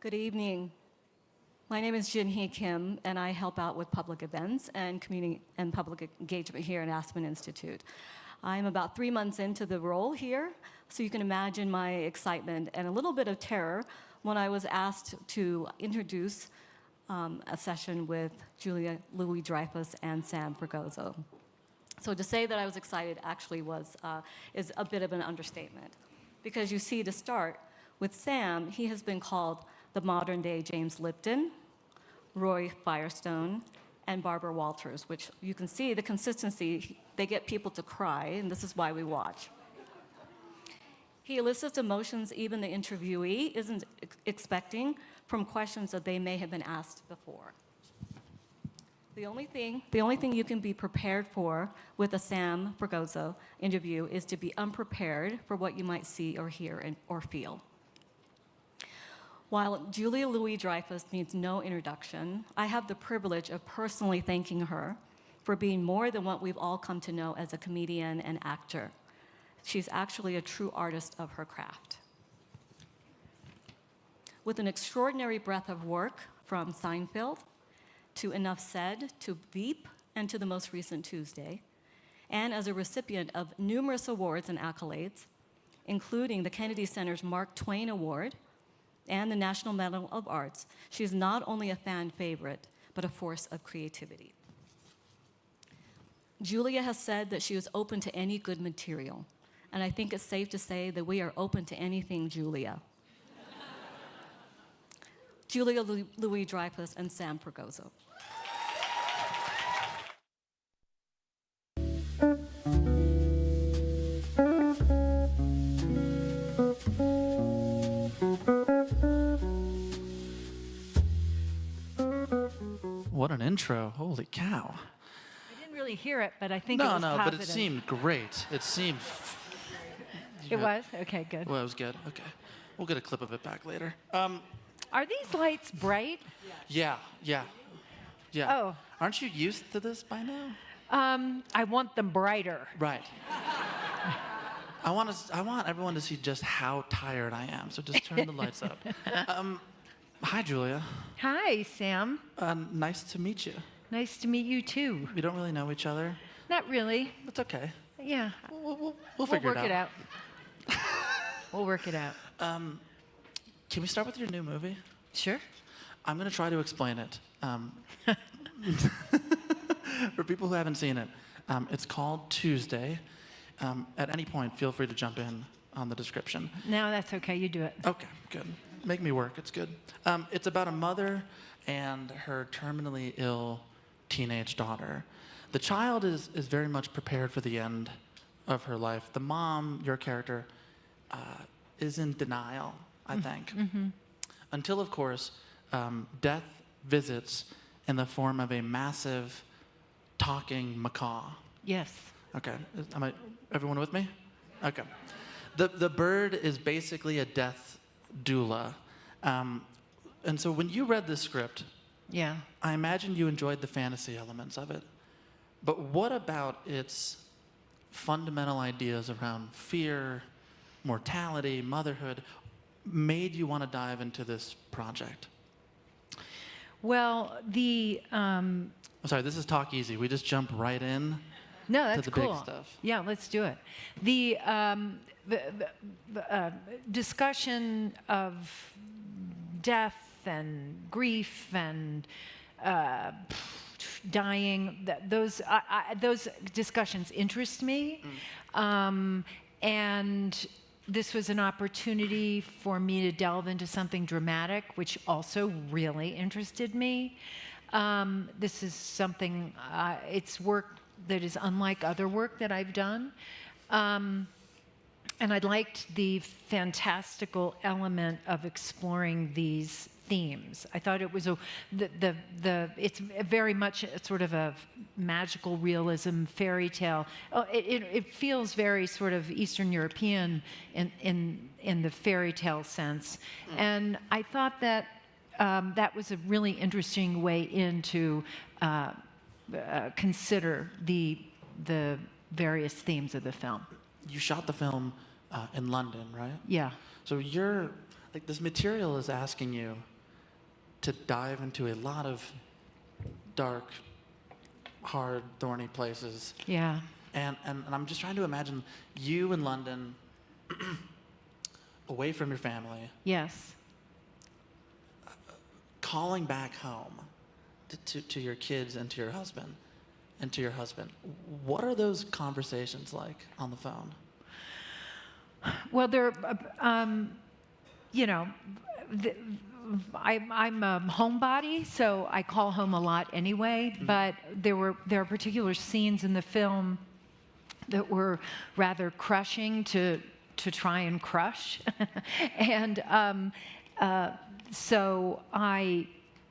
Good evening. My name is Jin-Hee Kim, and I help out with public events and community and public engagement here at Aspen Institute. I'm about 3 months into the role here, so you can imagine my excitement and a little bit of terror when I was asked to introduce a session with Julia Louis-Dreyfus and Sam Fragoso. So to say that I was excited actually is a bit of an understatement, because you see, to start, with Sam, he has been called the modern-day James Lipton, Roy Firestone, and Barbara Walters, which you can see the consistency. They get people to cry, and this is why we watch. He elicits emotions even the interviewee isn't expecting from questions that they may have been asked before. The only thing you can be prepared for with a Sam Fragoso interview is to be unprepared for what you might see or hear or feel. While Julia Louis-Dreyfus needs no introduction, I have the privilege of personally thanking her for being more than what we've all come to know as a comedian and actor. She's actually a true artist of her craft. With an extraordinary breadth of work, from Seinfeld to Enough Said to Veep and to the most recent Tuesday, and as a recipient of numerous awards and accolades, including the Kennedy Center's Mark Twain Award and the National Medal of Arts, she is not only a fan favorite, but a force of creativity. Julia has said that she is open to any good material, and I think it's safe to say that we are open to anything Julia. Julia Louis-Dreyfus and Sam Fragoso. What an intro. Holy cow. I didn't really hear it, but I think it was positive. But it seemed great. It seemed... It was? Okay, good. Well, it was good. Okay. We'll get a clip of it back later. Are these lights bright? Yeah. Oh. Aren't you used to this by now? I want them brighter. Right. I want everyone to see just how tired I am, so just turn the lights up. Hi, Julia. Hi, Sam. Nice to meet you. Nice to meet you, too. We don't really know each other. Not really. It's okay. Yeah. We'll figure it out. We'll work it out. Can we start with your new movie? Sure. I'm going to try to explain it. For people who haven't seen it, it's called Tuesday. At any point, feel free to jump in on the description. No, that's okay. You do it. Okay, good. Make me work. It's good. It's about a mother and her terminally ill teenage daughter. The child is very much prepared for the end of her life. The mom, your character, is in denial, I think. Mm-hmm. Until, of course, death visits in the form of a massive talking macaw. Yes. Okay. Everyone with me? Okay. The bird is basically a death doula. And so when you read this script, yeah, I imagine you enjoyed the fantasy elements of it. But what about its fundamental ideas around fear, mortality, motherhood, made you want to dive into this project? Well, I'm sorry, this is Talk Easy. We just jump right in. No, that's to the cool. big stuff. Yeah, let's do it. The discussion of death and grief and dying, those discussions interest me. And this was an opportunity for me to delve into something dramatic, which also really interested me. This is something, it's work that is unlike other work that I've done. And I liked the fantastical element of exploring these themes. I thought it was it's very much a sort of a magical realism fairy tale. It feels very sort of Eastern European in the fairy tale sense. And I thought that that was a really interesting way into consider the various themes of the film. You shot the film in London, right? Yeah. So you're like this material is asking you to dive into a lot of dark, hard, thorny places. Yeah. And I'm just trying to imagine you in London, away from your family, Yes. calling back home to your kids and to your husband. What are those conversations like on the phone? Well, they're, you know, I'm a homebody, so I call home a lot anyway. But there are particular scenes in the film that were rather crushing to try and crush, and so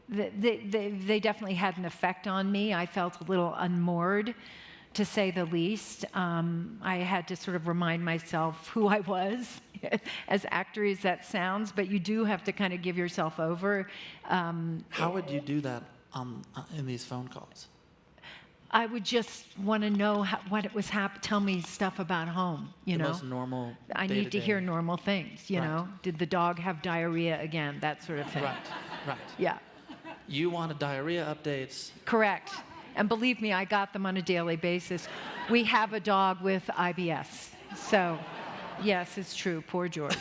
they definitely had an effect on me. I felt a little unmoored, to say the least. I had to sort of remind myself who I was, as actory as that sounds, but you do have to kind of give yourself over. How would you do that in these phone calls? I would just want to know what it was tell me stuff about home, you The know. most normal I need to hear normal things, you Right. know. Did the dog have diarrhea again? That sort of thing. Right. Yeah, You wanted diarrhea updates. correct. And believe me, I got them on a daily basis. We have a dog with IBS. So, yes, it's true. Poor George.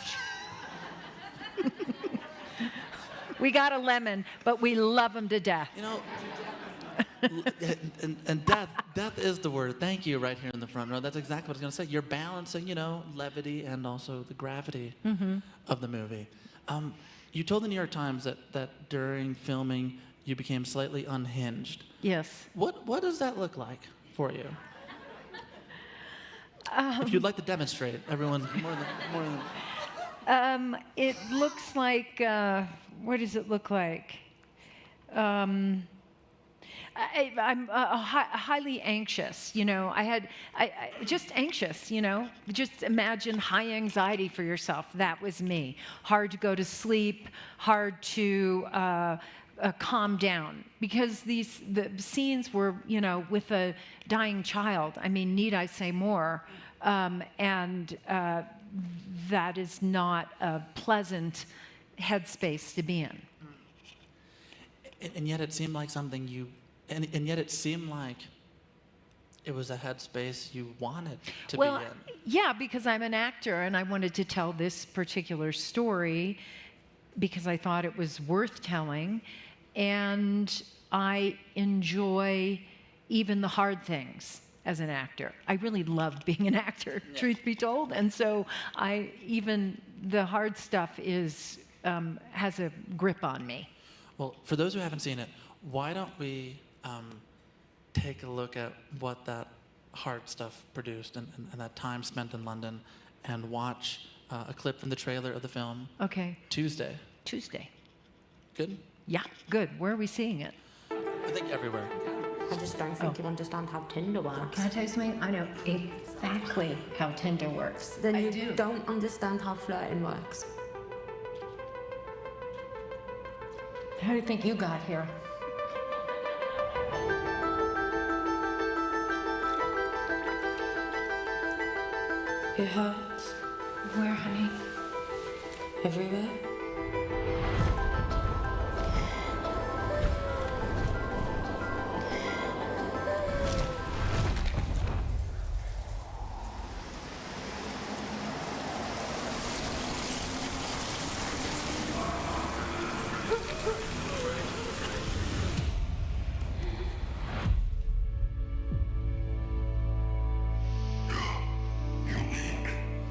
We got a lemon, but we love him to death. You know, and death is the word. Thank you, right here in the front row. That's exactly what I was going to say. You're balancing, you know, levity and also the gravity of the movie. You told the New York Times that during filming you became slightly unhinged. Yes. What does that look like for you? If you'd like to demonstrate, everyone more than. It looks like, what does it look like? I'm highly anxious, you know. I just anxious, you know. Just imagine high anxiety for yourself. That was me. Hard to go to sleep, hard to calm down, because the scenes were, you know, with a dying child. I mean, need I say more? And that is not a pleasant headspace to be in. And yet it seemed like something and yet it seemed like it was a headspace you wanted to be in. Yeah, because I'm an actor and I wanted to tell this particular story because I thought it was worth telling, and I enjoy even the hard things as an actor. I really love being an actor, truth be told, and so even the hard stuff has a grip on me. Well, for those who haven't seen it, why don't we take a look at what that hard stuff produced and that time spent in London, and watch a clip from the trailer of the film. Okay. Tuesday. Good? Yeah, good. Where are we seeing it? I think everywhere. I just don't think you understand how Tinder works. Can I tell you something? I know exactly how Tinder works. Then you don't understand how flirting works. How do you think you got here? It hurts Where, honey? everywhere.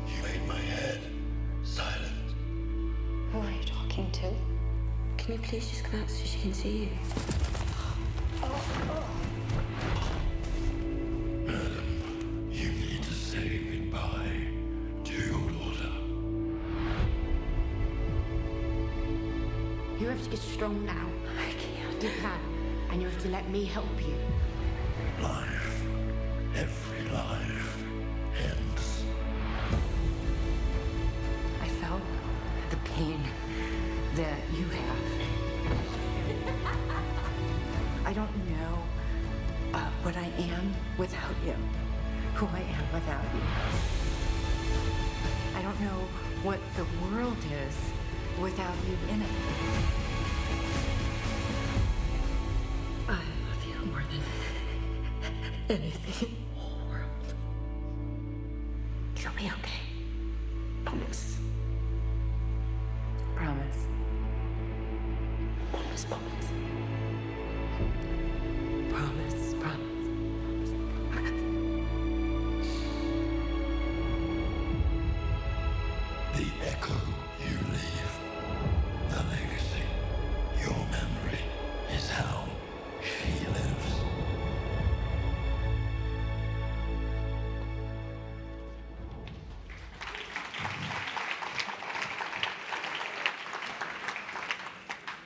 You made my head silent. Who are you talking to? Can you please just come out so she can see you? Madam, you need to say goodbye to your daughter. You have to get strong now. I can't. You can. And you have to let me help you. Life, every life, ends. I felt the pain that you have. I don't know what I am without you, who I am without you. I don't know what the world is without you in it. I love you more than anything in the whole world. You'll be okay. Promise. Promise. Promise, promise. Promise, promise. The echo you leave, the legacy, your memory is how she lives.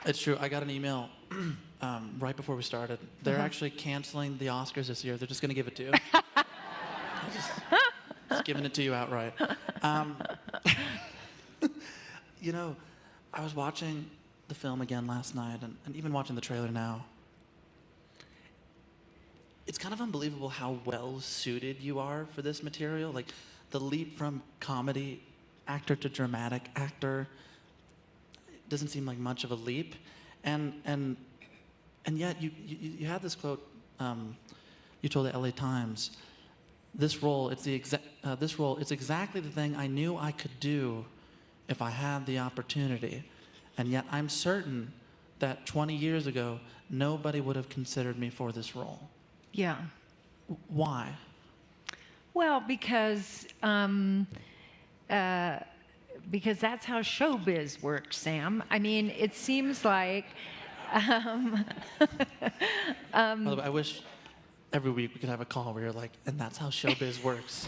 It's true. I got an email right before we started. They're actually canceling the Oscars this year. They're just going to give it to you. just giving it to you outright. You know, I was watching the film again last night, and even watching the trailer now. It's kind of unbelievable how well suited you are for this material. Like, the leap from comedy actor to dramatic actor doesn't seem like much of a leap, and yet you had this quote you told the LA Times. This role, it's exactly the thing I knew I could do if I had the opportunity, and yet I'm certain that 20 years ago nobody would have considered me for this role. Yeah. Why? Well, because that's how showbiz works, Sam. I mean, it seems like. By the way, I wish every week we could have a call where you're like, and that's how showbiz works,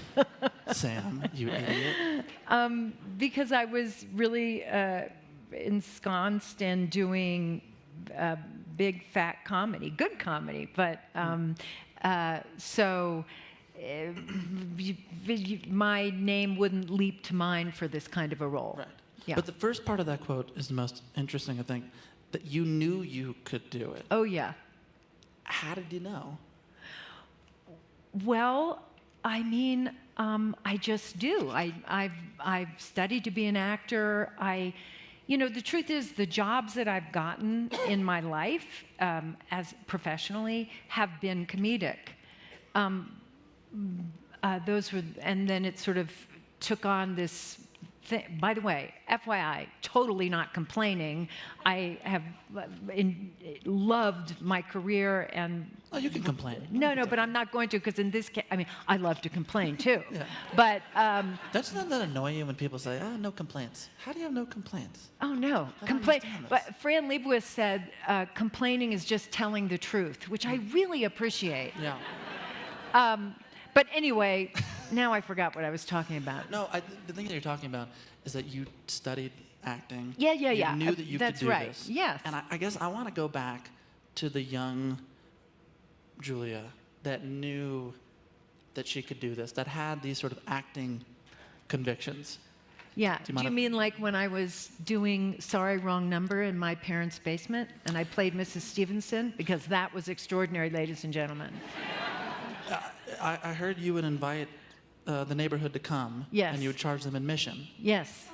Sam, you idiot. Because I was really ensconced in doing big fat comedy, good comedy, but so. My name wouldn't leap to mind for this kind of a role. Right. Yeah. But the first part of that quote is the most interesting, I think, that you knew you could do it. Oh, yeah. How did you know? Well, I mean, I just do. I've studied to be an actor. You know, the truth is, the jobs that I've gotten in my life, as professionally, have been comedic. Those were, and then it sort of took on this thing. By the way, FYI, totally not complaining. I have loved my career and. Oh, you can complain. No, but I'm not going to, because in this case, I mean, I love to complain too. Yeah. But. Doesn't that annoy you when people say, "Oh, no complaints"? How do you have no complaints? Oh no, I don't complain. understand this. But Fran Lebowitz said, complaining is just telling the truth, which I really appreciate. Yeah. But anyway, now I forgot what I was talking about. No, the thing that you're talking about is that you studied acting. Yeah. You knew that you That's could do right. this. Yes. And I guess I want to go back to the young Julia that knew that she could do this, that had these sort of acting convictions. Yeah. Do you Do mind you if- mean like when I was doing Sorry, Wrong Number in my parents' basement and I played Mrs. Stevenson? Because that was extraordinary, ladies and gentlemen. I heard you would invite the neighborhood to come. Yes. And you would charge them admission. Yes.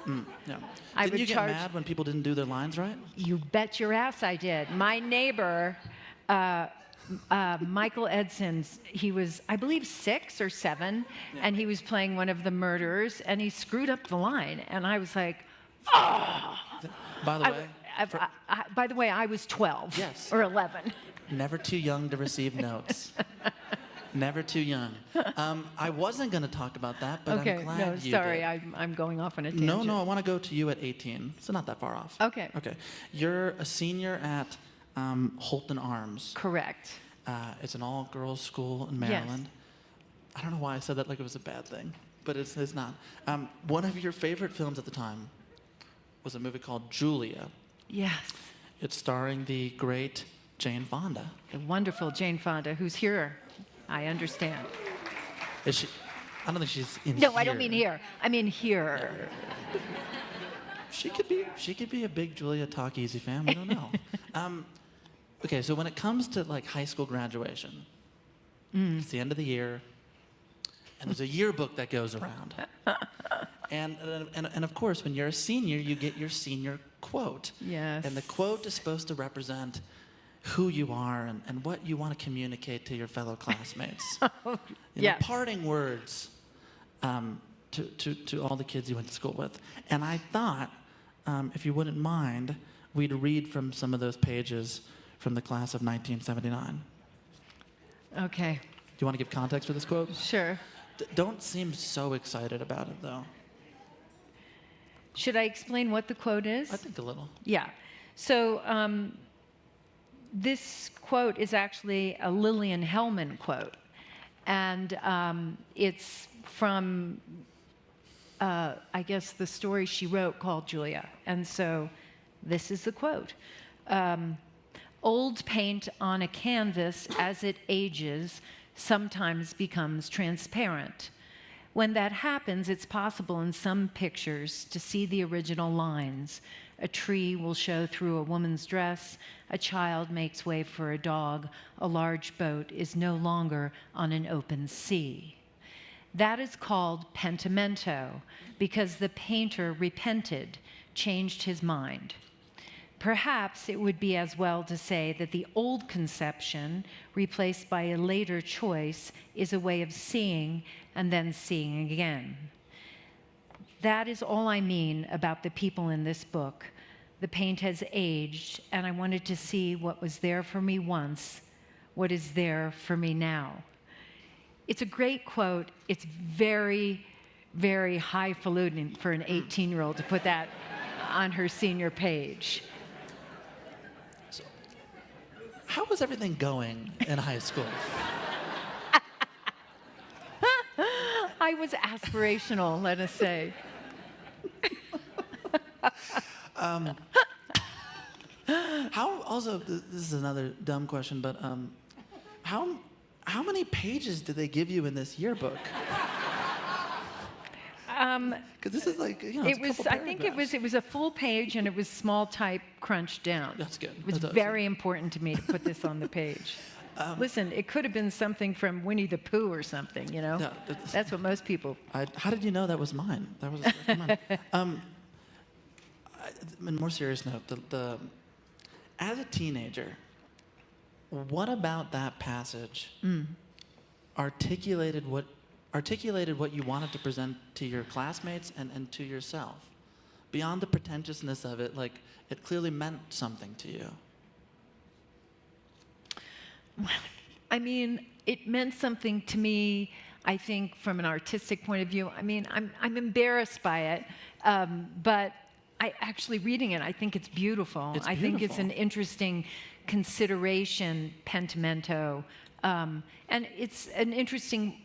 Yeah. I Didn't would you get charge- mad when people didn't do their lines right? You bet your ass I did. My neighbor, Michael Edson's, he was, I believe, 6 or 7, and he was playing one of the murderers, and he screwed up the line, and I was like, By the way, by the way, I was 12 Yes. or 11. never too young to receive notes. Never too young. I wasn't going to talk about that, but Okay, I'm glad no, you sorry, did. I'm going off on a tangent. No, I want to go to you at 18, so not that far off. Okay. Okay. You're a senior at Holton Arms. Correct. It's an all-girls school in Yes. Maryland. I don't know why I said that like it was a bad thing, but it's not. One of your favorite films at the time was a movie called Julia. Yes. It's starring the great Jane Fonda. The wonderful Jane Fonda, who's here, I understand. Is she? I don't think she's in No, here. I don't mean here. I mean here. She could be a big Julia Talk Easy fan. We don't know. Okay, so when it comes to like high school graduation, it's the end of the year, and there's a yearbook that goes around. And of course, when you're a senior, you get your senior quote. Yes. And the quote is supposed to represent who you are and what you want to communicate to your fellow classmates. Yes. Parting words to all the kids you went to school with. And I thought, if you wouldn't mind, we'd read from some of those pages from the class of 1979. Okay. Do you want to give context for this quote? Sure. Don't seem so excited about it, though. Should I explain what the quote is? I think a little. Yeah. So this quote is actually a Lillian Hellman quote. And it's from, I guess, the story she wrote called Julia. And so this is the quote. Old paint on a canvas as it ages sometimes becomes transparent. When that happens, it's possible in some pictures to see the original lines. A tree will show through a woman's dress, a child makes way for a dog, a large boat is no longer on an open sea. That is called pentimento because the painter repented, changed his mind. Perhaps it would be as well to say that the old conception, replaced by a later choice, is a way of seeing and then seeing again. That is all I mean about the people in this book. The paint has aged, and I wanted to see what was there for me once, what is there for me now. It's a great quote. It's very, very highfalutin for an 18-year-old to put that on her senior page. How was everything going in high school? I was aspirational, let us say. How also, this is another dumb question, but how many pages did they give you in this yearbook? Because this is like, It was. I think it was a full page, and it was small type, crunched down. That's good. It was very important to me to put this on the page. Listen, it could have been something from Winnie the Pooh or something. No, That's what most people. how did you know that was mine? That was mine. On a more serious note, as a teenager, what about that passage articulated what you wanted to present to your classmates and to yourself? Beyond the pretentiousness of it, like, it clearly meant something to you. I mean, it meant something to me, I think, from an artistic point of view. I mean, I'm embarrassed by it, but I actually reading it, I think it's beautiful. It's I think it's beautiful. an interesting consideration, pentimento, and it's an interesting.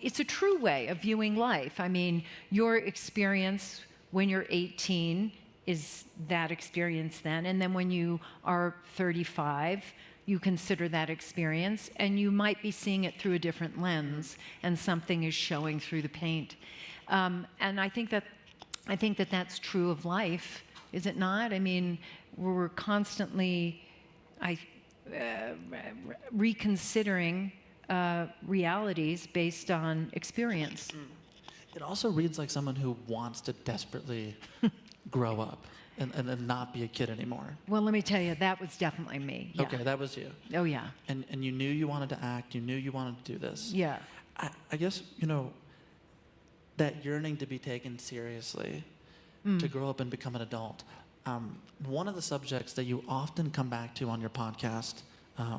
It's a true way of viewing life. I mean, your experience when you're 18 is that experience then, and then when you are 35, you consider that experience, and you might be seeing it through a different lens, and something is showing through the paint. And I think that that's true of life, is it not? I mean, we're constantly reconsidering realities based on experience. It also reads like someone who wants to desperately grow up and not be a kid anymore. Well, let me tell you, that was definitely me. Yeah. Okay, that was you. Oh, yeah. And you knew you wanted to act, you knew you wanted to do this. Yeah. I guess, that yearning to be taken seriously, to grow up and become an adult. One of the subjects that you often come back to on your podcast,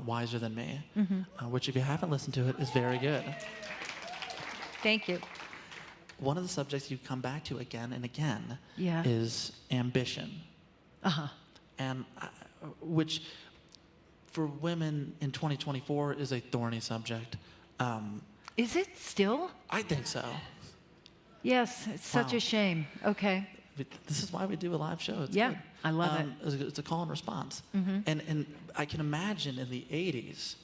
Wiser Than Me, which if you haven't listened to it, is very good. Thank you. One of the subjects you come back to again and again Yeah. is ambition. Uh-huh. And which for women in 2024 is a thorny subject. Is it still? I think so. Yes, it's such Wow. a shame. Okay. This is why we do a live show. It's Yeah, good. I love it. It's a call and response. And I can imagine in the 80s,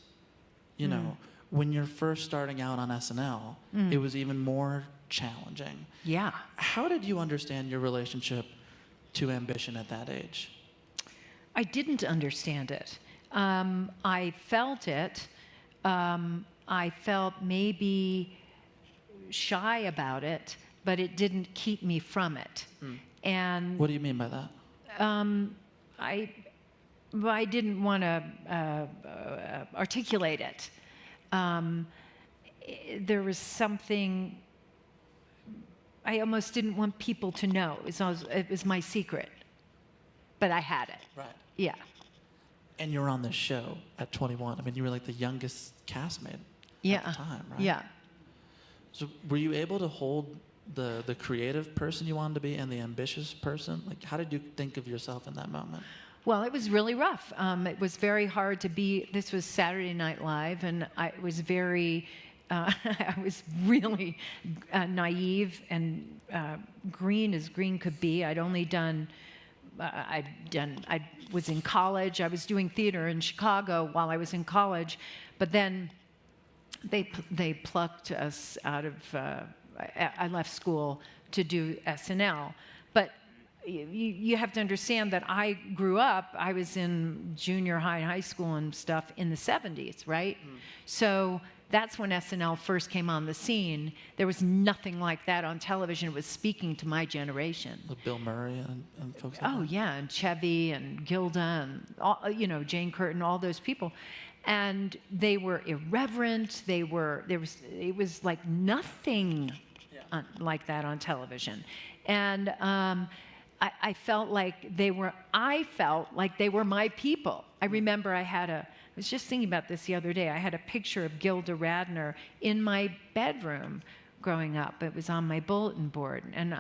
when you're first starting out on SNL, it was even more challenging. Yeah. How did you understand your relationship to ambition at that age? I didn't understand it. I felt it. I felt maybe shy about it, but it didn't keep me from it. And What do you mean by that? I didn't want to articulate it. There was something I almost didn't want people to know. It was my secret, but I had it. Right. Yeah. And you were on this show at 21. I mean, you were like the youngest castmate Yeah. at the time, right? Yeah. So were you able to hold the creative person you wanted to be and the ambitious person? Like, how did you think of yourself in that moment? Well, it was really rough. It was very hard to be. This was Saturday Night Live, and I was very. I was really naive and green as green could be. I'd only done. I was in college. I was doing theater in Chicago while I was in college, but then they plucked us out of. I left school to do SNL, but you have to understand that I grew up. I was in junior high, high school, and stuff in the '70s, right? So that's when SNL first came on the scene. There was nothing like that on television. It was speaking to my generation. With Bill Murray and folks like Oh that? yeah, and Chevy and Gilda and all, Jane Curtin, all those people, and they were irreverent. It was like nothing like that on television, and I felt like they were my people. I remember I was just thinking about this the other day. I had a picture of Gilda Radner in my bedroom growing up. It was on my bulletin board, and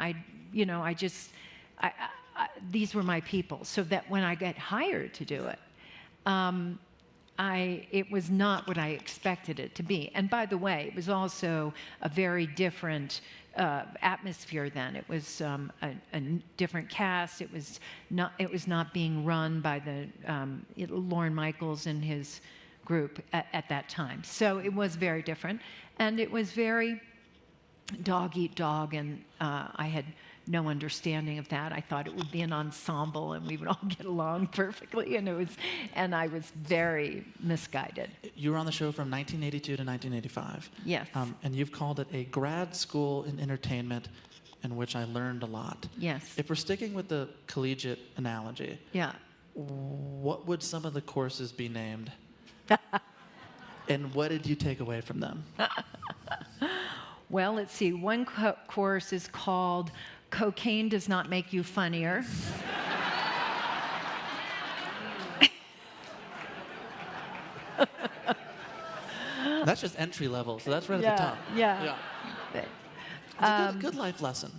these were my people. So that when I got hired to do it, it was not what I expected it to be. And by the way, it was also a very different atmosphere then. It was a different cast. It was not being run by Lorne Michaels and his group at that time. So it was very different, and it was very dog eat dog, and I had no understanding of that. I thought it would be an ensemble and we would all get along perfectly, and I was very misguided. You were on the show from 1982 to 1985. Yes. And you've called it a grad school in entertainment in which I learned a lot. Yes. If we're sticking with the collegiate analogy, Yeah. what would some of the courses be named? And what did you take away from them? Well, let's see. One course is called Cocaine Does Not Make You Funnier. That's just entry level, so that's right at the top. Yeah. It's a good life lesson.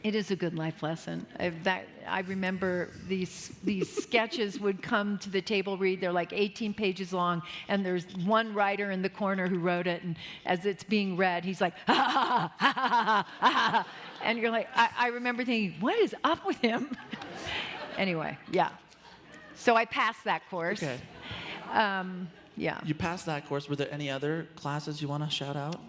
It is a good life lesson. I remember these sketches would come to the table read. They're like 18 pages long, and there's one writer in the corner who wrote it, and as it's being read, he's like, ha, ha, ha, ha, ha, ha. And you're like, I remember thinking, what is up with him? Anyway, yeah. So I passed that course. Okay. Yeah. You passed that course. Were there any other classes you want to shout out?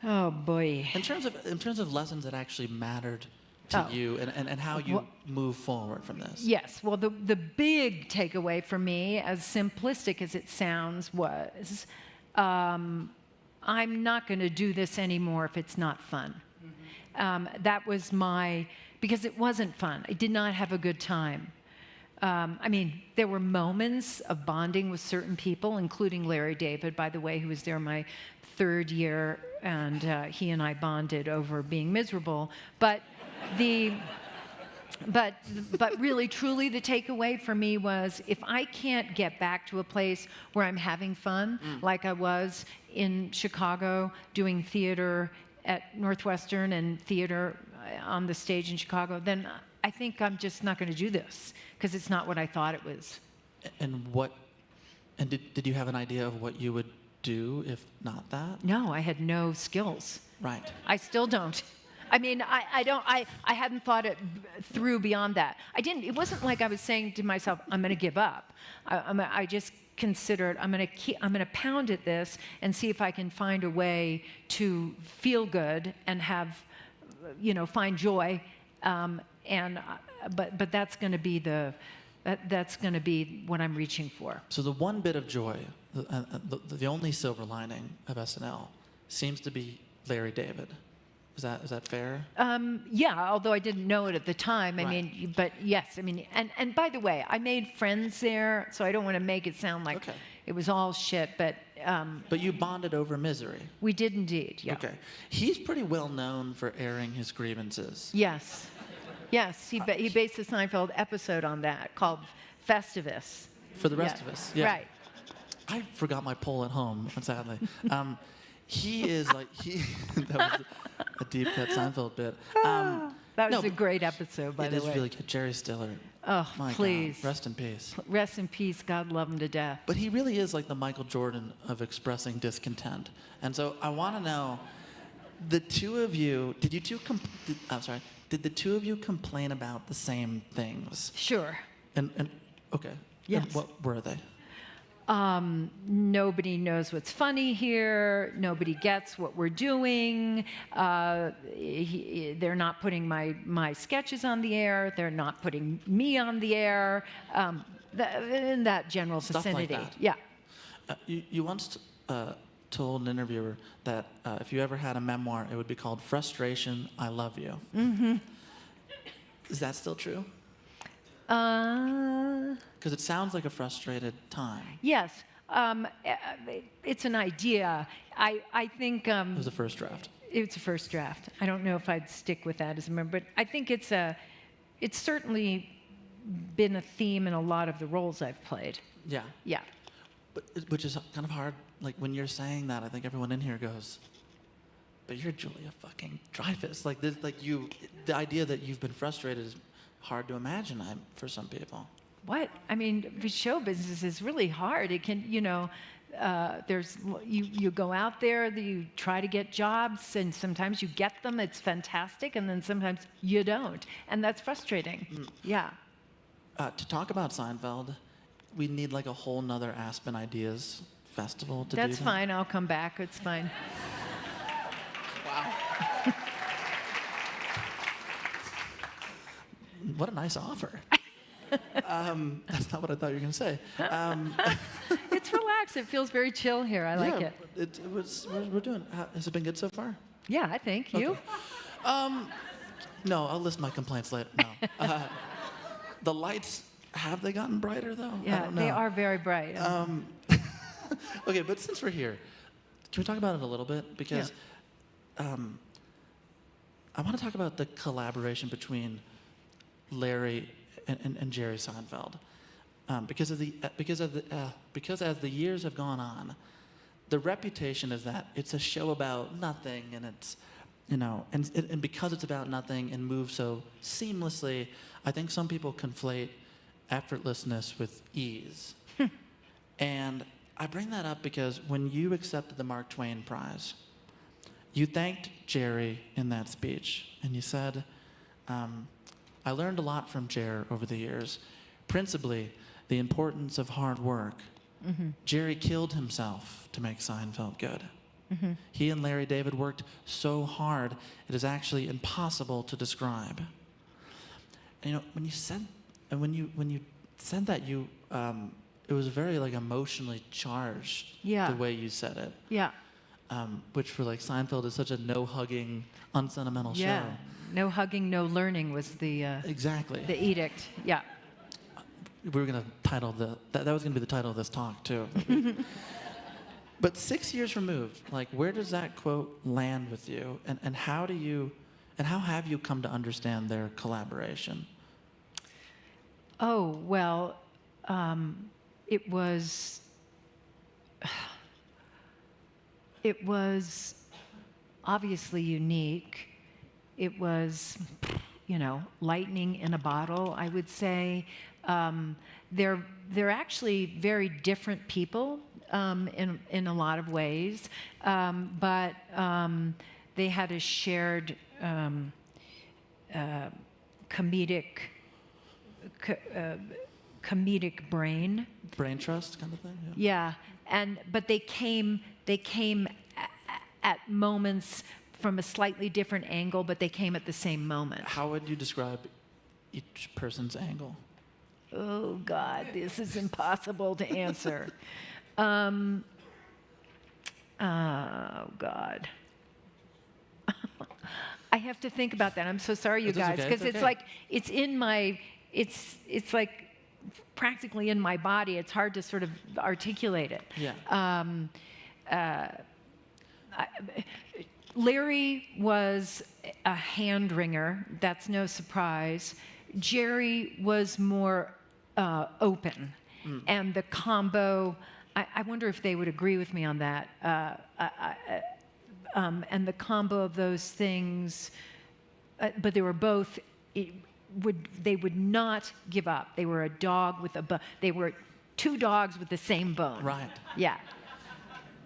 Oh boy. In terms of lessons that actually mattered to you and how you move forward from this. Yes. Well, the big takeaway for me, as simplistic as it sounds, was I'm not going to do this anymore if it's not fun. That was because it wasn't fun. I did not have a good time. There were moments of bonding with certain people, including Larry David, by the way, who was there my third year, and he and I bonded over being miserable. But really, truly, the takeaway for me was if I can't get back to a place where I'm having fun, like I was in Chicago doing theater at Northwestern and theater on the stage in Chicago, then I think I'm just not going to do this because it's not what I thought it was. And did you have an idea of what you would do if not that? No, I had no skills. Right. I still don't. I hadn't thought it through beyond that. It wasn't like I was saying to myself, I'm going to give up. I just considered, I'm going to pound at this and see if I can find a way to feel good and have, find joy. But that's going to be that's going to be what I'm reaching for. So the one bit of joy, the only silver lining of SNL seems to be Larry David. Is that fair? Yeah, although I didn't know it at the time. I Right. mean, but yes, I mean, and by the way, I made friends there, so I don't want to make it sound like Okay. it was all shit, but But you bonded over misery. we did indeed, yeah. Okay. He's pretty well known for airing his grievances. Yes. Yes, he based a Seinfeld episode on that called Festivus. For the rest Yeah. of us. Yeah. Right. I forgot my poll at home, sadly. He is like, that was a deep cut Seinfeld bit. That was no, a great episode, by It the is way. really good. Jerry Stiller. Oh, My please. God, rest in peace. Rest in peace. God love him to death. But he really is like the Michael Jordan of expressing discontent. And so I want to know, the two of you, did the two of you complain about the same things? Sure. And okay. Yes. And what were they? Nobody knows what's funny here. Nobody gets what we're doing. They're not putting my sketches on the air. They're not putting me on the air. In that general Stuff like vicinity. that. Yeah. You once told an interviewer that if you ever had a memoir, it would be called Frustration, I Love You. Mm-hmm. Is that still true? Because it sounds like a frustrated time. Yes. It's an idea. I think It was the first draft. it's a first draft. I don't know if I'd stick with that as a member, but I think it's certainly been a theme in a lot of the roles I've played. Yeah. Yeah. But which is kind of hard. Like when you're saying that, I think everyone in here goes, "But you're Julia fucking Dreyfus." Like this, the idea that you've been frustrated is hard to imagine for some people. What? I mean, the show business is really hard. It can, you go out there, you try to get jobs, and sometimes you get them. It's fantastic, and then sometimes you don't, and that's frustrating. Yeah. To talk about Seinfeld, we need like a whole nother Aspen Ideas Festival to do That's that. fine. I'll come back. It's fine. What a nice offer. That's not what I thought you were going to say. It's relaxed. It feels very chill here. I like yeah, it. it was. We're doing. Has it been good so far? Yeah, I think. You? Okay. No, I'll list my complaints later. No. The lights, have they gotten brighter though? I Yeah, don't know. they are very bright. Okay, but since we're here, can we talk about it a little bit? Because I want to talk about the collaboration between Larry and Jerry Seinfeld, because as the years have gone on, the reputation is that it's a show about nothing, and it's and because it's about nothing and moves so seamlessly, I think some people conflate effortlessness with ease. And I bring that up because when you accepted the Mark Twain Prize, you thanked Jerry in that speech, and you said, I learned a lot from Jer over the years, principally the importance of hard work. Mm-hmm. Jerry killed himself to make Seinfeld good. Mm-hmm. He and Larry David worked so hard, it is actually impossible to describe. And, when you said that, it was very emotionally charged. Yeah. The way you said it. Yeah. Which for Seinfeld is such a no-hugging, unsentimental Yeah. show. No hugging, no learning was the Exactly. the edict. Yeah. We were going to title that was going to be the title of this talk too. But 6 years removed, where does that quote land with you, and how have you come to understand their collaboration? Oh well, it was obviously unique. It was, lightning in a bottle, I would say. They're actually very different people in a lot of ways, but they had a shared comedic brain. Brain trust kind of thing? Yeah, but they came at moments from a slightly different angle, but they came at the same moment. How would you describe each person's angle? Oh God, this is impossible to answer. Oh God. I have to think about that. I'm so sorry, you It's guys, okay, because it's it's okay. like it's in my, it's like practically in my body. It's hard to sort of articulate it. Yeah. Larry was a hand wringer. That's no surprise. Jerry was more open, and the combo. I wonder if they would agree with me on that. And the combo of those things, but they were both. They would not give up. They were a dog with a bone. They were two dogs with the same bone. Right. Yeah.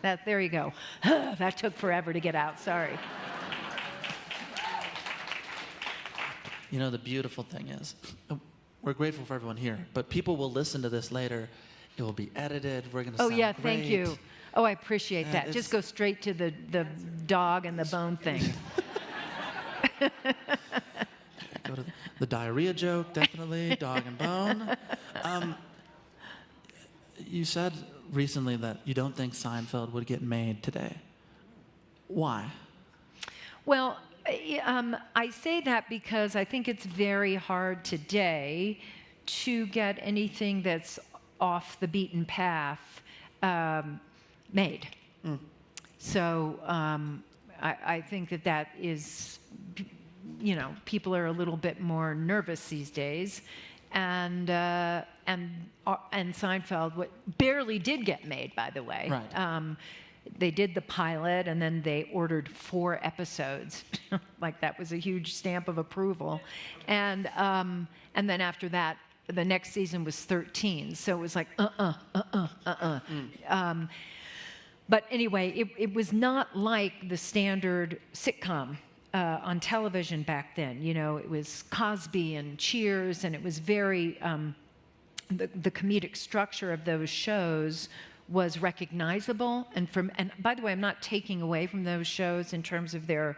There you go. That took forever to get out. Sorry. You know, the beautiful thing is, we're grateful for everyone here, but people will listen to this later. It will be edited. We're going to sound Yeah, great. thank you. Oh, I appreciate that. it's- Just go straight to the dog and the bone thing. Go to the diarrhea joke, definitely, dog and bone. You said recently that you don't think Seinfeld would get made today. Why? Well, I say that because I think it's very hard today to get anything that's off the beaten path made. So I think that is, you know, people are a little bit more nervous these days, and Seinfeld barely did get made, by the way. Right. They did the pilot, and then they ordered 4 episodes. Like that was a huge stamp of approval, and then after that, the next season was 13. So it was like But anyway, it was not like the standard sitcom on television back then. You know, it was Cosby and Cheers, and it was very, the comedic structure of those shows was recognizable. And by the way, I'm not taking away from those shows in terms of the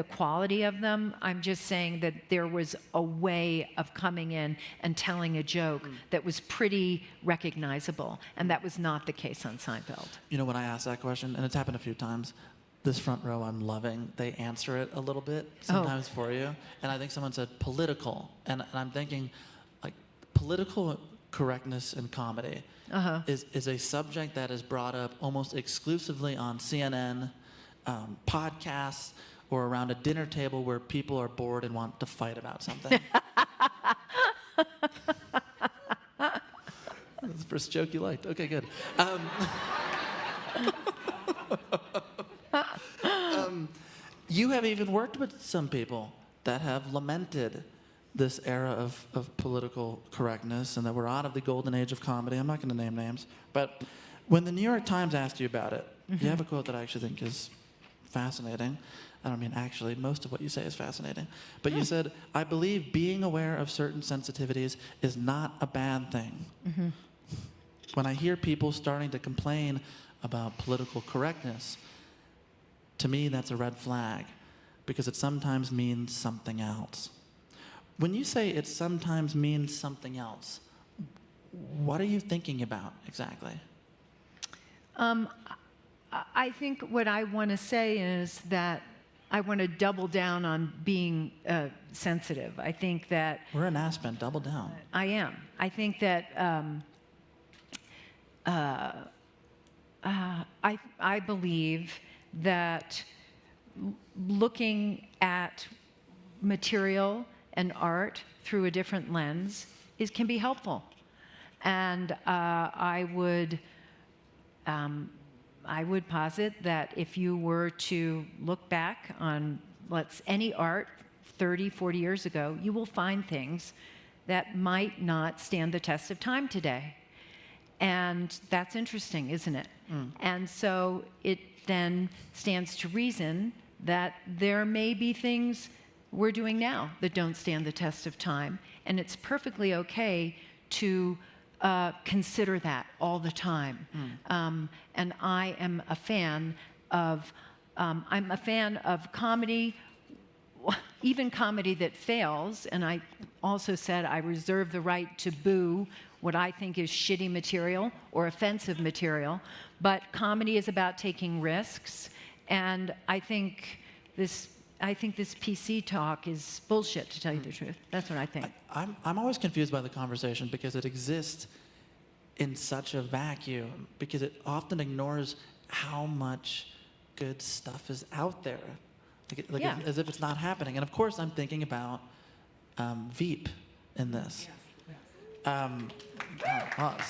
quality of them. I'm just saying that there was a way of coming in and telling a joke that was pretty recognizable, and that was not the case on Seinfeld. You know, when I ask that question, and it's happened a few times, this front row I'm loving, they answer it a little bit sometimes for you. And I think someone said political. And I'm thinking, like, political correctness in comedy is a subject that is brought up almost exclusively on CNN, podcasts, or around a dinner table where people are bored and want to fight about something. That's the first joke you liked. Okay, good. You have even worked with some people that have lamented this era of political correctness and that we're out of the golden age of comedy. I'm not going to name names. But when the New York Times asked you about it, you have a quote that I actually think is fascinating. I don't mean actually, most of what you say is fascinating. But you said, I believe being aware of certain sensitivities is not a bad thing. When I hear people starting to complain about political correctness, to me that's a red flag because it sometimes means something else. When you say it sometimes means something else, what are you thinking about exactly? I think what I want to say is that I want to double down on being sensitive. I think that We're in Aspen, double down. I am. I think that I believe that looking at material and art through a different lens can be helpful, and I would posit that if you were to look back on any art 30, 40 years ago, you will find things that might not stand the test of time today. And that's interesting, isn't it? And so it then stands to reason that there may be things we're doing now that don't stand the test of time. And it's perfectly okay to consider that all the time. And I am a fan of comedy, even comedy that fails. And I also said I reserve the right to boo what I think is shitty material or offensive material. But comedy is about taking risks. And I think this I think this PC talk is bullshit, to tell you the truth. That's what I think. I'm always confused by the conversation because it exists in such a vacuum, because it often ignores how much good stuff is out there, Yeah. as if it's not happening. And of course, I'm thinking about Veep in this. Pause.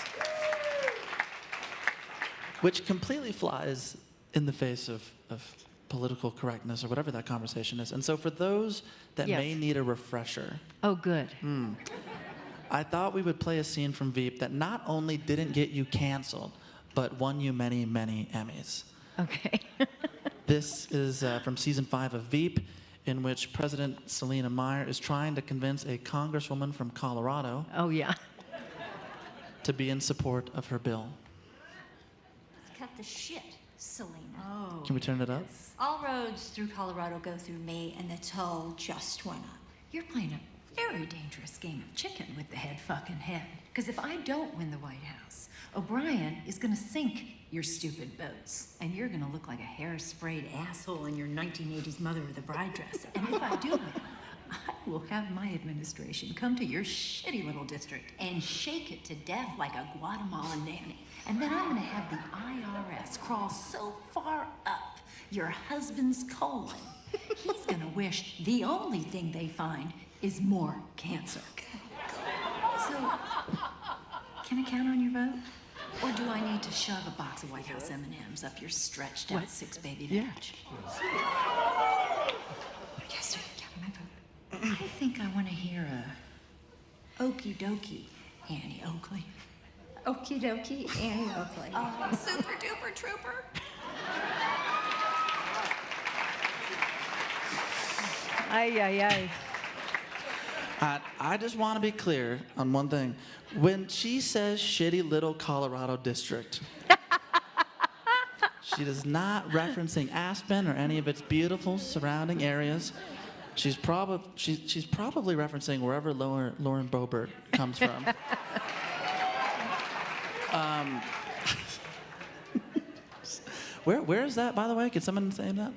Which completely flies in the face of political correctness or whatever that conversation is. And so for those that Yes. may need a refresher, Oh, good. I thought we would play a scene from Veep that not only didn't get you canceled, but won you many, many Emmys. Okay. This is from season 5 of Veep, in which President Selina Meyer is trying to convince a congresswoman from Colorado Oh, yeah. to be in support of her bill. Cut the shit, Selena. Oh. Can we turn it up? All roads through Colorado go through me, and the toll just went up. You're playing a very dangerous game of chicken with the head fucking head. Because if I don't win the White House, O'Brien is gonna sink your stupid boats, and you're gonna look like a hair-sprayed asshole in your 1980s Mother of the Bride dress. And if I do win, I will have my administration come to your shitty little district and shake it to death like a Guatemalan nanny. And then I'm gonna have the IRS crawl so far up your husband's colon, he's gonna wish the only thing they find is more cancer. So, can I count on your vote? Or do I need to shove a box of White House M&Ms up your stretched out six-baby vag? Yes, sir. Count my vote. I think I want to hear a okie dokie, Annie Oakley. Okie dokie, Annie Oakley. Oh, super duper trooper. Ay, ay, ay. I just want to be clear on one thing. When she says shitty little Colorado district, she is not referencing Aspen or any of its beautiful surrounding areas. She's probably referencing wherever Lauren Boebert comes from. Where is that, by the way? Could someone say that?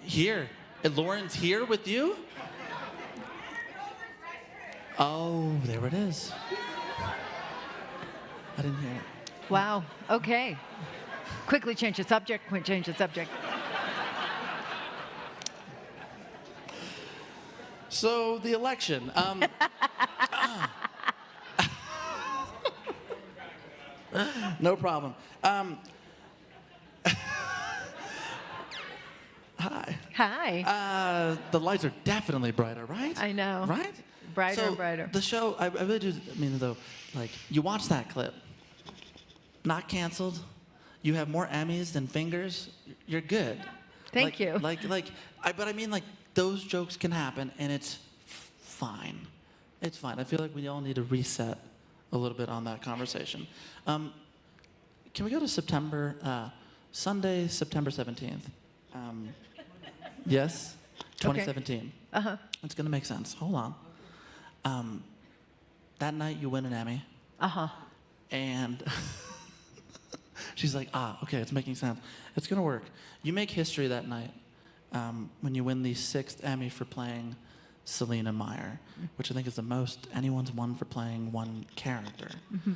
Here. And Lauren's here with you? Oh, there it is. I didn't hear it. Wow. Okay. Quickly change the subject. So, the election. No problem. Hi. Hi. The lights are definitely brighter, right? I know. Right? Brighter So and brighter. The show, I really do, I mean, though, like, you watch that clip, not canceled, you have more Emmys than fingers, you're good. Thank you. But I mean, like, those jokes can happen, and it's fine. It's fine. I feel like we all need to reset a little bit on that conversation. Can we go to Sunday, September 17th? Yes? 2017. Uh-huh. It's going to make sense. Hold on. That night you win an Emmy. Uh-huh. And she's like, okay, it's making sense. It's going to work. You make history that night when you win the 6th Emmy for playing Selina Meyer, which I think is the most anyone's won for playing one character. Mm-hmm.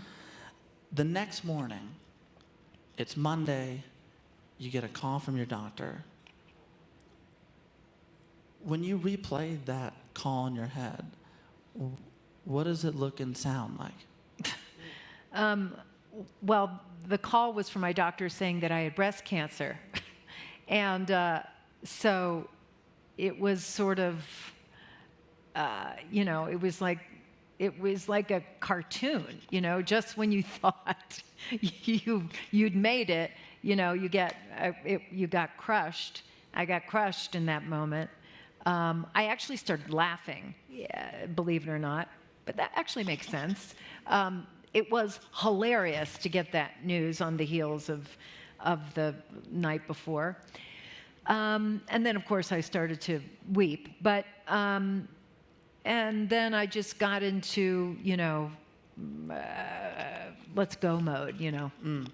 The next morning, it's Monday, you get a call from your doctor. When you replay that call in your head, what does it look and sound like? Well, the call was from my doctor saying that I had breast cancer. And so it was sort of, it was like a cartoon, just when you thought you'd made it, you got crushed. I got crushed in that moment. I actually started laughing, believe it or not, but that actually makes sense. It was hilarious to get that news on the heels of the night before. And then, of course, I started to weep. But, and then I just got into, let's go mode,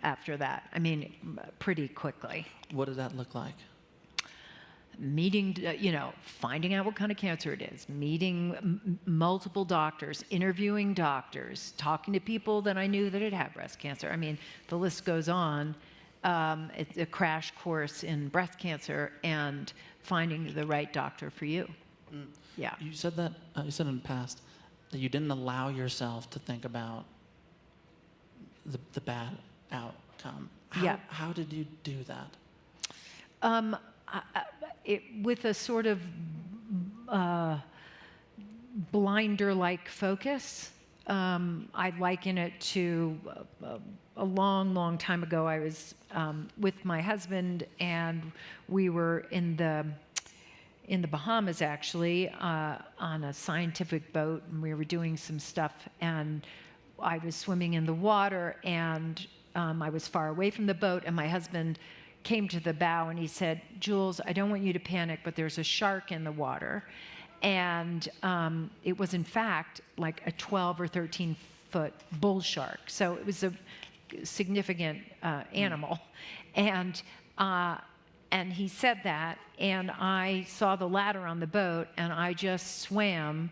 after that. I mean, pretty quickly. What did that look like? Meeting, finding out what kind of cancer it is, meeting multiple doctors, interviewing doctors, talking to people that I knew that had had breast cancer. I mean, the list goes on. It's a crash course in breast cancer and finding the right doctor for you. Yeah. You said that, you said in the past that you didn't allow yourself to think about the bad outcome. How did you do that? With a sort of blinder-like focus. I liken it to a long, long time ago. I was with my husband, and we were in the Bahamas, actually, on a scientific boat, and we were doing some stuff, and I was swimming in the water, and I was far away from the boat, and my husband came to the bow, and he said, "Jules, I don't want you to panic, but there's a shark in the water." And it was, in fact, like a 12 or 13-foot bull shark. So it was a significant animal. And he said that, and I saw the ladder on the boat, and I just swam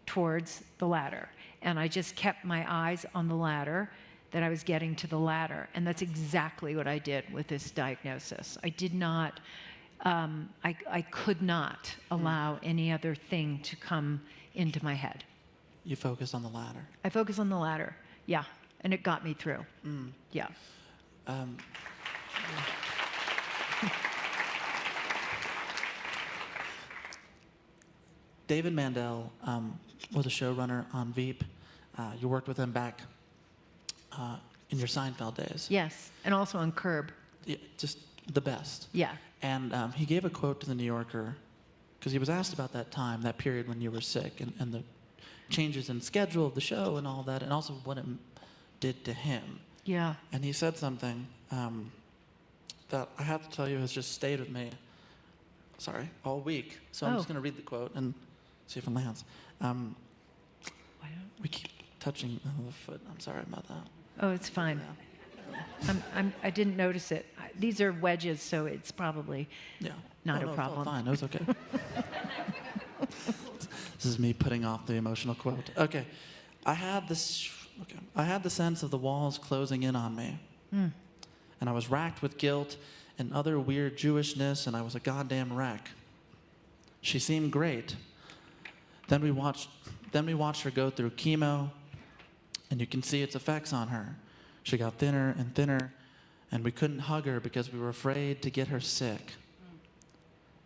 towards the ladder. And I just kept my eyes on the ladder, that I was getting to the ladder. And that's exactly what I did with this diagnosis. I did not, I could not allow any other thing to come into my head. You focused on the ladder. I focused on the ladder, yeah. And it got me through, yeah. David Mandel was a showrunner on Veep. You worked with him back in your Seinfeld days. Yes, and also on Curb. Yeah, just the best. Yeah. And he gave a quote to the New Yorker, because he was asked about that time, that period when you were sick, and the changes in schedule of the show and all that, and also what it did to him. Yeah. And he said something that I have to tell you has just stayed with me, all week. So I'm just going to read the quote and see if it lands. We keep touching the foot. I'm sorry about that. Oh, it's fine. I didn't notice it. These are wedges, so it's probably not a problem. It felt fine. It was okay. This is me putting off the emotional quote. Okay. I had the sense of the walls closing in on me. And I was racked with guilt and other weird Jewishness, and I was a goddamn wreck. She seemed great. Then we watched her go through chemo, and you can see its effects on her. She got thinner and thinner, and we couldn't hug her because we were afraid to get her sick.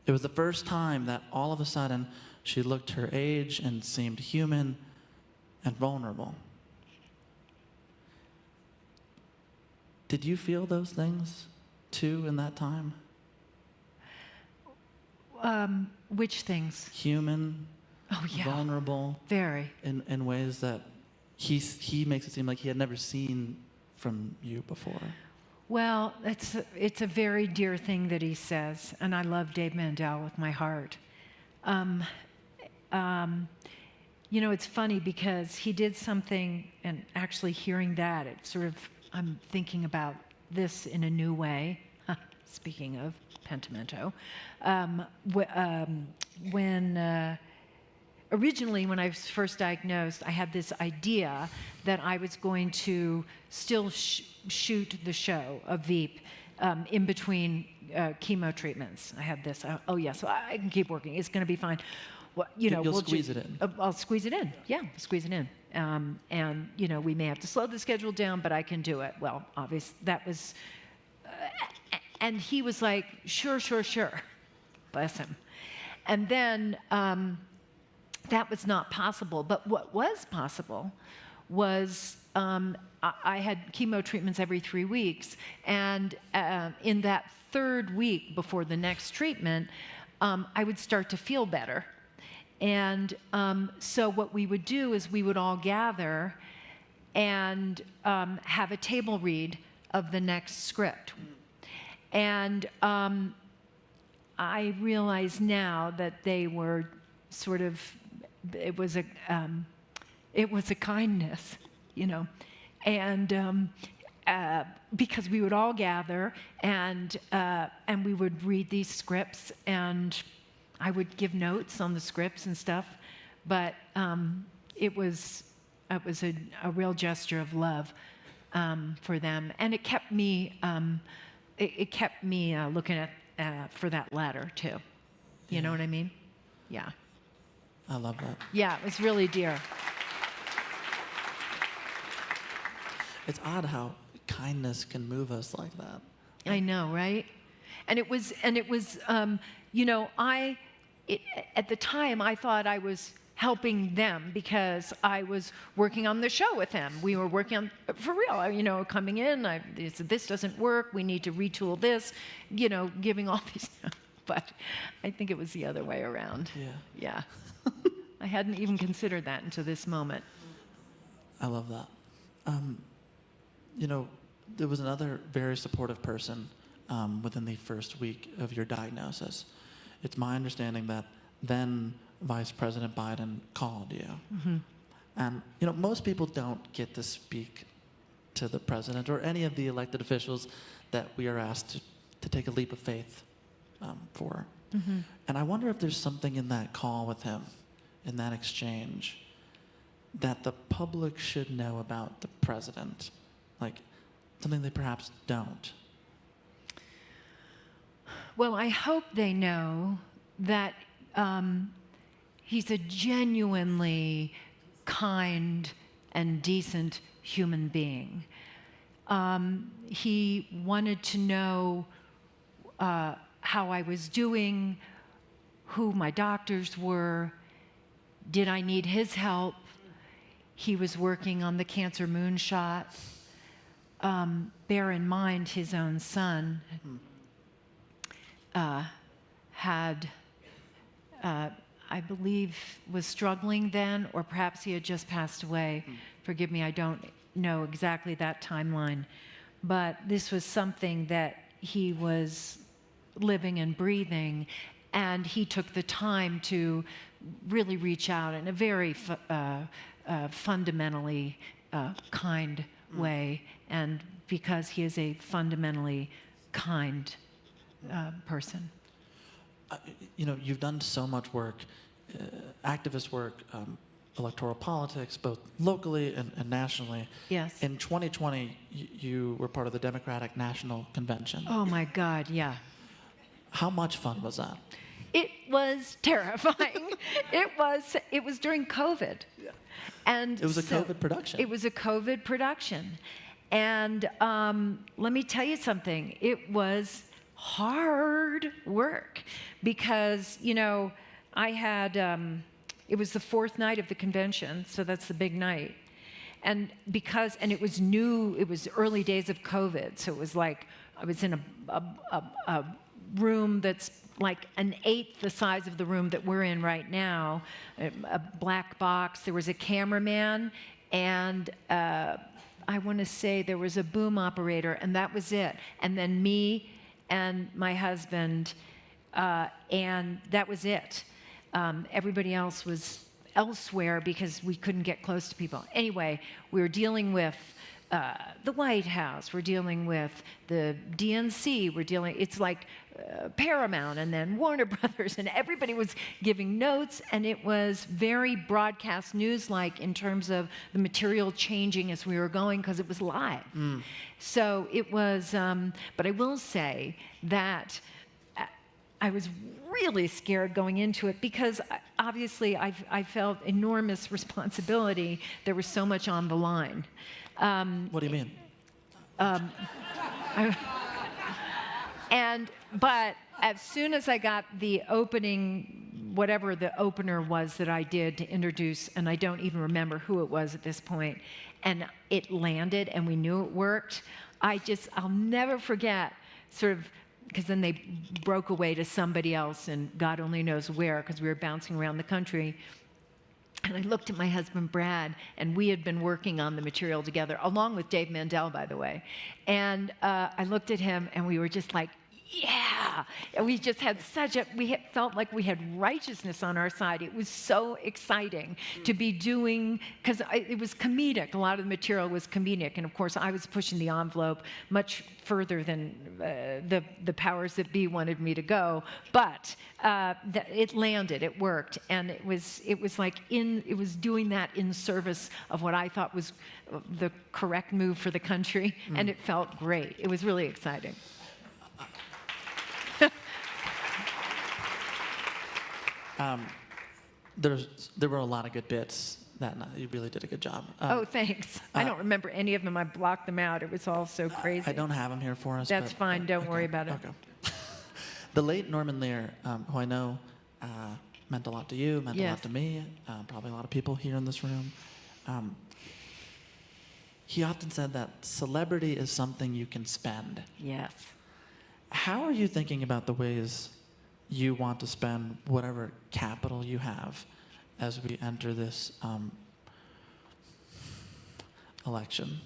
It was the first time that all of a sudden she looked her age and seemed human and vulnerable. Did you feel those things too in that time? Which things? Human, vulnerable. Very. In ways that he makes it seem like he had never seen from you before. Well, it's a very dear thing that he says, and I love Dave Mandel with my heart. It's funny because he did something, and actually hearing that, I'm thinking about this in a new way. Speaking of Pentimento, originally, when I was first diagnosed, I had this idea that I was going to still shoot the show of Veep in between chemo treatments. I had this, so I can keep working. It's going to be fine. Well, You'll squeeze it in. I'll squeeze it in. Yeah, squeeze it in. And we may have to slow the schedule down, but I can do it. Well, obviously, that was... and he was like, sure. Bless him. And then... that was not possible. But what was possible was I had chemo treatments every 3 weeks. And in that third week before the next treatment, I would start to feel better. And so what we would do is we would all gather and have a table read of the next script. And I realize now that they were sort of... It was a kindness, And because we would all gather, and we would read these scripts, and I would give notes on the scripts and stuff. But it was a real gesture of love for them, and it kept me looking at for that letter too. You know what I mean? Yeah. I love that. Yeah, it was really dear. It's odd how kindness can move us like that. I know, right? And it was, you know, at the time I thought I was helping them because I was working on the show with them. We were working on, for real, you know, coming in, they said, this doesn't work, we need to retool this, you know, giving all these, but I think it was the other way around. Yeah. I hadn't even considered that until this moment. I love that. You know, there was another very supportive person within the first week of your diagnosis. It's my understanding that then Vice President Biden called you. Mm-hmm. And, you know, most people don't get to speak to the president or any of the elected officials that we are asked to take a leap of faith for. Mm-hmm. And I wonder if there's something in that call with him, in that exchange, that the public should know about the president, like something they perhaps don't. Well, I hope they know that he's a genuinely kind and decent human being. He wanted to know how I was doing, who my doctors were, did I need his help? He was working on the cancer moonshot. Bear in mind, his own son had, I believe, was struggling then, or perhaps he had just passed away. Forgive me, I don't know exactly that timeline. But this was something that he was living and breathing, and he took the time to really reach out in a very fundamentally kind way, and because he is a fundamentally kind person. You know, you've done so much work, activist work, electoral politics, both locally and nationally. Yes. In 2020, you were part of the Democratic National Convention. Oh my God, yeah. How much fun was that? It was terrifying. It was during COVID. Yeah. And it was a COVID production. It was a COVID production. And let me tell you something, it was hard work because, you know, I had, it was the fourth night of the convention, so that's the big night. And it was new, it was early days of COVID, so it was like, I was in a room that's like an eighth the size of the room that we're in right now, a black box. There was a cameraman, and I want to say there was a boom operator, and that was it. And then me and my husband, and that was it. Everybody else was elsewhere because we couldn't get close to people. Anyway, we were dealing with the White House, we're dealing with the DNC, it's like Paramount and then Warner Brothers, and everybody was giving notes, and it was very broadcast news-like in terms of the material changing as we were going because it was live. So it was, but I will say that I was really scared going into it because obviously I felt enormous responsibility. There was so much on the line. What do you mean? But as soon as I got the opening, whatever the opener was that I did to introduce, and I don't even remember who it was at this point, and it landed and we knew it worked, I'll never forget sort of, because then they broke away to somebody else and God only knows where, because we were bouncing around the country. And I looked at my husband, Brad, and we had been working on the material together, along with Dave Mandel, by the way. And I looked at him, and we were just like, yeah. And we just had felt like we had righteousness on our side. It was so exciting to be doing, because it was comedic. A lot of the material was comedic. And of course, I was pushing the envelope much further than the powers that be wanted me to go. But it landed, it worked. And it was doing that in service of what I thought was the correct move for the country. And it felt great. It was really exciting. There were a lot of good bits that night. You really did a good job. Oh, thanks. I don't remember any of them. I blocked them out. It was all so crazy. I don't have them here for us. That's fine. Don't worry about it. Okay. The late Norman Lear, who I know meant a lot to you, meant a lot to me, probably a lot of people here in this room. He often said that celebrity is something you can spend. Yes. How are you thinking about the ways you want to spend whatever capital you have as we enter this election?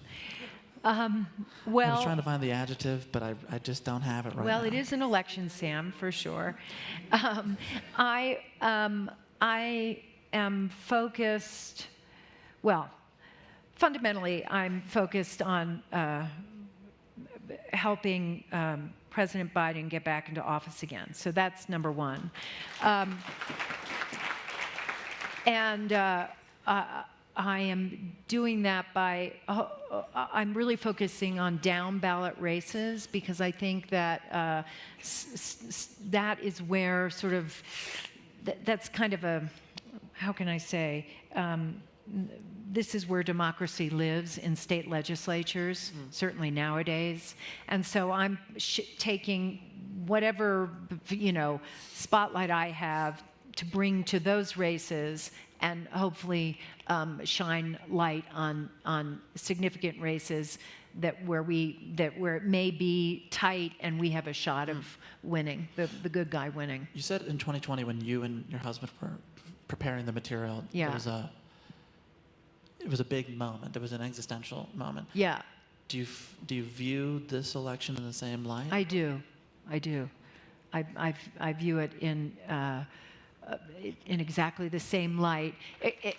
I was trying to find the adjective, but I just don't have it right now. Well, it is an election, Sam, for sure. I am focused, well, fundamentally, I'm focused on helping President Biden get back into office again. So that's number one. And I am doing that by, I'm really focusing on down ballot races, because I think that that is where sort of, that's kind of a, how can I say, this is where democracy lives, in state legislatures, certainly nowadays. And so I'm taking whatever, spotlight I have to bring to those races, and hopefully shine light on significant races where it may be tight and we have a shot of winning, the good guy winning. You said in 2020, when you and your husband were preparing the material, it was a big moment. It was an existential moment. Yeah. Do you view this election in the same light? I do. I view it in exactly the same light,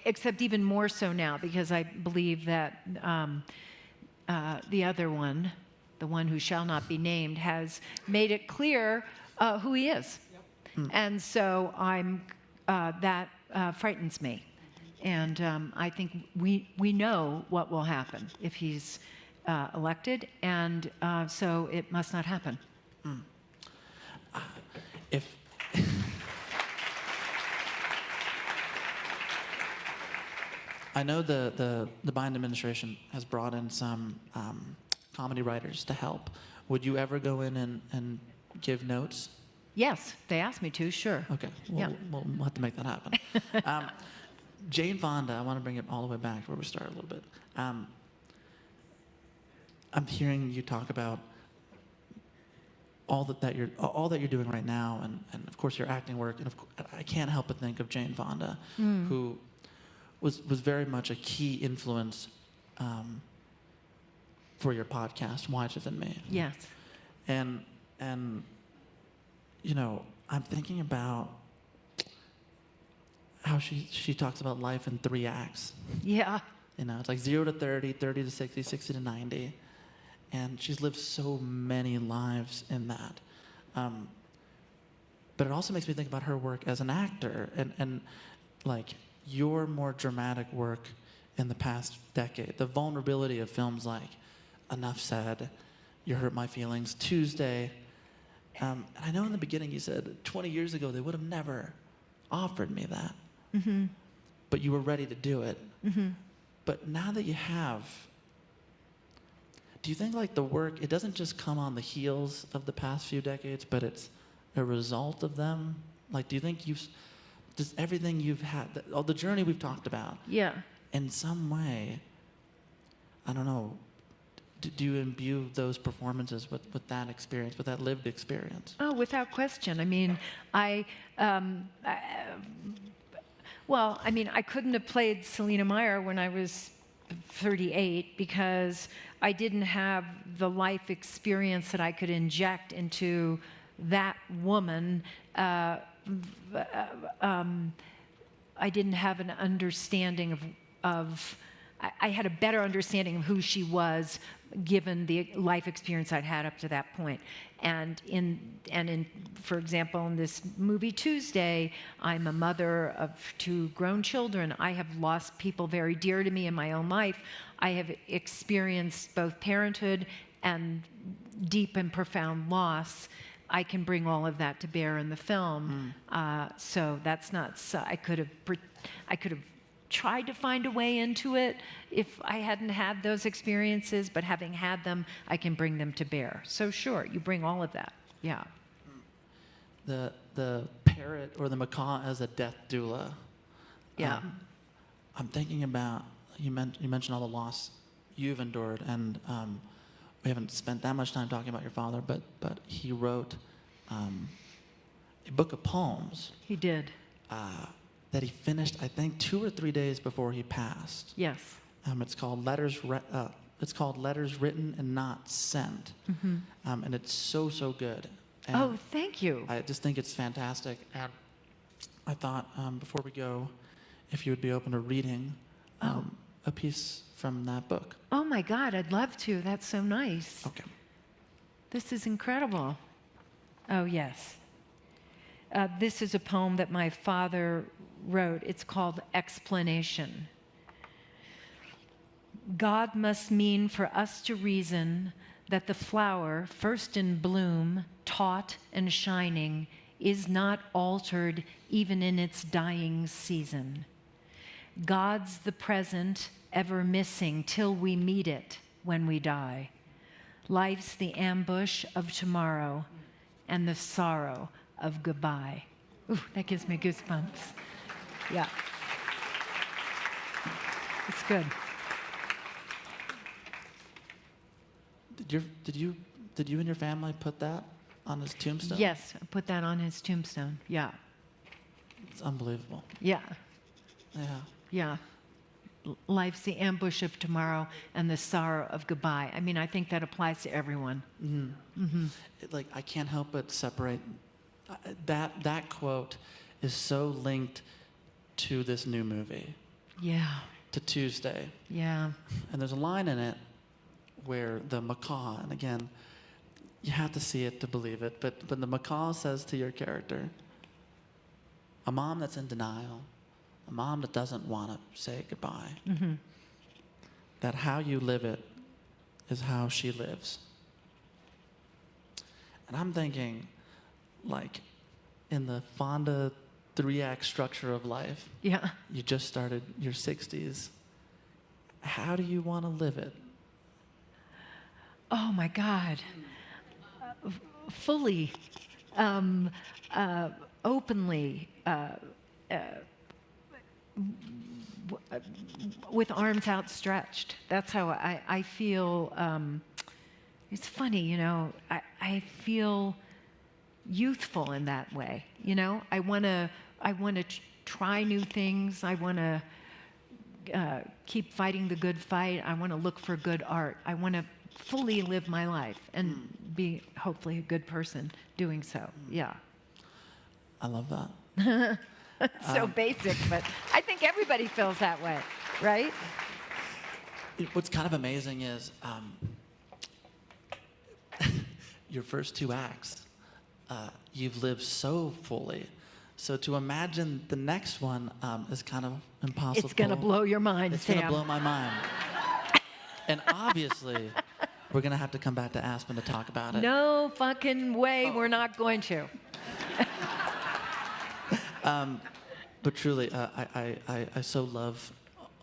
except even more so now, because I believe that the other one, the one who shall not be named, has made it clear who he is. Yep. And so that frightens me. And I think we know what will happen if he's elected, and so it must not happen. I know the Biden administration has brought in some comedy writers to help. Would you ever go in and give notes? Yes, they asked me to, sure. Okay, we'll have to make that happen. Jane Fonda, I want to bring it all the way back to where we started a little bit. I'm hearing you talk about all that you're doing right now, and of course your acting work. And I can't help but think of Jane Fonda, who was very much a key influence for your podcast, Wiser Than Me. Yes. And I'm thinking about how she talks about life in 3 acts. Yeah. It's like 0 to 30, 30 to 60, 60 to 90. And she's lived so many lives in that. But it also makes me think about her work as an actor and like your more dramatic work in the past decade. The vulnerability of films like Enough Said, You Hurt My Feelings, Tuesday. And I know in the beginning you said 20 years ago they would have never offered me that. Mm-hmm. But you were ready to do it. Mm-hmm. But now that you have, do you think like the work, it doesn't just come on the heels of the past few decades, but it's a result of them? Like, do you think does everything you've had, all the journey we've talked about, in some way, I don't know, do you imbue those performances with that experience, with that lived experience? Oh, without question. I mean, I couldn't have played Selina Meyer when I was 38 because I didn't have the life experience that I could inject into that woman, I didn't have an understanding I had a better understanding of who she was given the life experience I'd had up to that point. And for example, in this movie Tuesday, I'm a mother of 2 grown children. I have lost people very dear to me in my own life. I have experienced both parenthood and deep and profound loss. I can bring all of that to bear in the film. So that's not, I could have tried to find a way into it if I hadn't had those experiences, but having had them, I can bring them to bear. So sure, you bring all of that, yeah. The parrot or the macaw as a death doula. Yeah. I'm thinking about, you mentioned all the loss you've endured, and we haven't spent that much time talking about your father, but he wrote a book of poems. He did. That he finished, I think, 2 or 3 days before he passed. Yes. It's called Letters Written and Not Sent, and it's so good. And oh, thank you. I just think it's fantastic. And I thought before we go, if you would be open to reading a piece from that book. Oh my God, I'd love to. That's so nice. Okay. This is incredible. Oh yes. This is a poem that my father wrote. It's called Explanation. God must mean for us to reason that the flower, first in bloom, taut and shining, is not altered even in its dying season. God's the present, ever missing till we meet it when we die. Life's the ambush of tomorrow and the sorrow of goodbye. Ooh, that gives me goosebumps. Yeah. It's good. Did you and your family put that on his tombstone? Yes, I put that on his tombstone. Yeah. It's unbelievable. Yeah. Yeah. Yeah. Life's the ambush of tomorrow and the sorrow of goodbye. I mean, I think that applies to everyone. I can't help but separate. That quote is so linked to this new movie. Yeah. To Tuesday. Yeah. And there's a line in it where the macaw, and again, you have to see it to believe it, but the macaw says to your character, a mom that's in denial, a mom that doesn't want to say goodbye, that how you live it is how she lives. And I'm thinking, like, in the Fonda 3-act structure of life, Yeah. you just started your 60s. How do you want to live it? Oh my God. Fully, openly, with arms outstretched. That's how I feel. It's funny, you know, I feel youthful in that way. You know, I want to try new things. I want to keep fighting the good fight. I want to look for good art. I want to fully live my life and be hopefully a good person doing so. Yeah. I love that. So basic, but I think everybody feels that way, right? What's kind of amazing is your first 2 acts, you've lived so fully. So to imagine the next one is kind of impossible. It's going to blow your mind, It's Sam. going to blow my mind. And obviously, we're going to have to come back to Aspen to talk about it. No fucking way we're not going to. But truly, I so love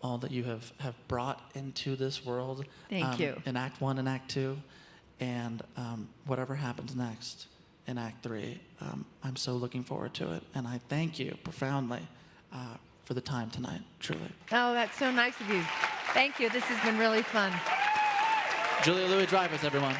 all that you have brought into this world. Thank you. In Act 1 and Act 2. And whatever happens next in Act 3, I'm so looking forward to it. And I thank you profoundly for the time tonight, truly. Oh, that's so nice of you. Thank you. This has been really fun. Julia Louis-Dreyfus, everyone.